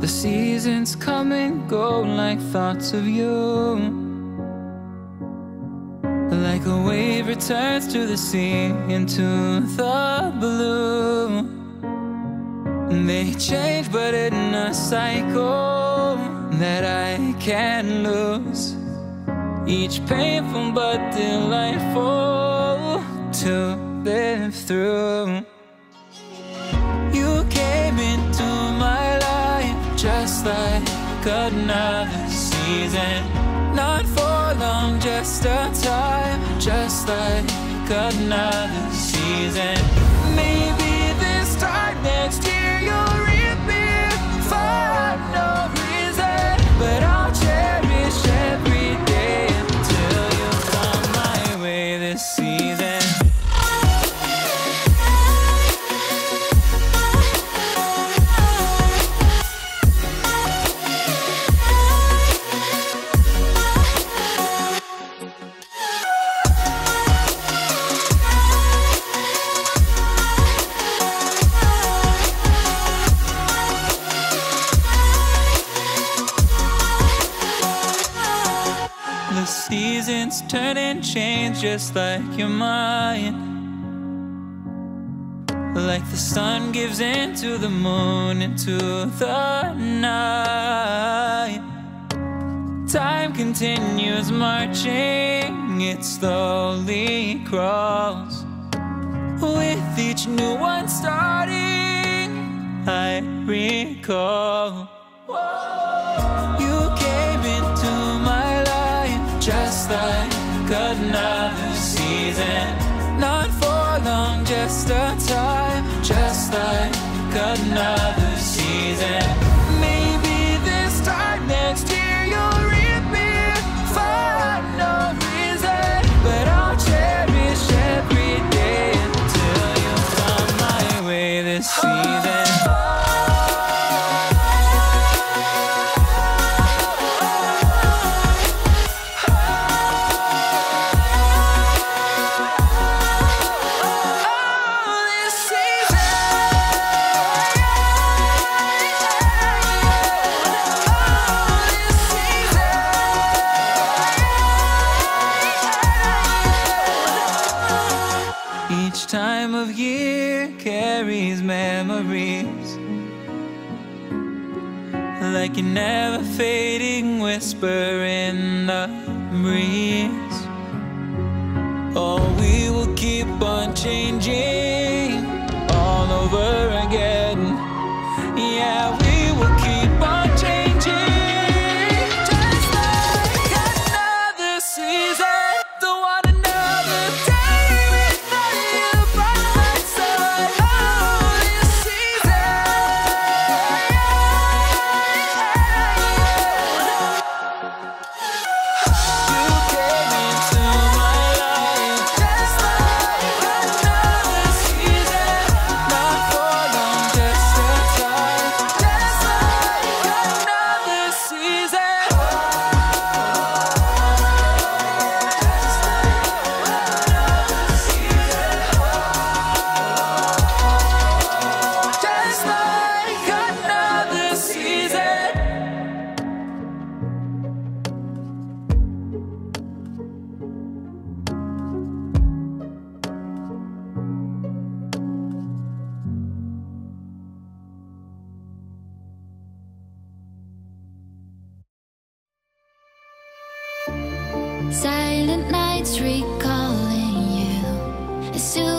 The seasons come and go like thoughts of you. Like a wave returns to the sea, into the blue. They change but in a cycle that I can't lose. Each painful but delightful to live through. You came into my life just like another season. Not for long, just a time, just like another season. Maybe this time next year you'll reappear for no reason, but I'll cherish every day until you come my way this season. Seasons turn and change just like your mind. Like the sun gives into the moon, into the night. Time continues marching, it slowly crawls. With each new one starting, I recall. You came into my life just like another season. Not for long, just a time, just like another season. Maybe this time next year you'll reappear for no reason, but I'll cherish every day until you come my way this season. Time of year carries memories, like a never fading whisper in the breeze. Oh, we will keep on changing all over again. Yeah, we will keep on changing just like another season. Don't want another day without you by my side. Oh, this season. You came into my life just like another season. Not for long, just a time, just like another season. Just like another season. Silent nights recalling you. It's too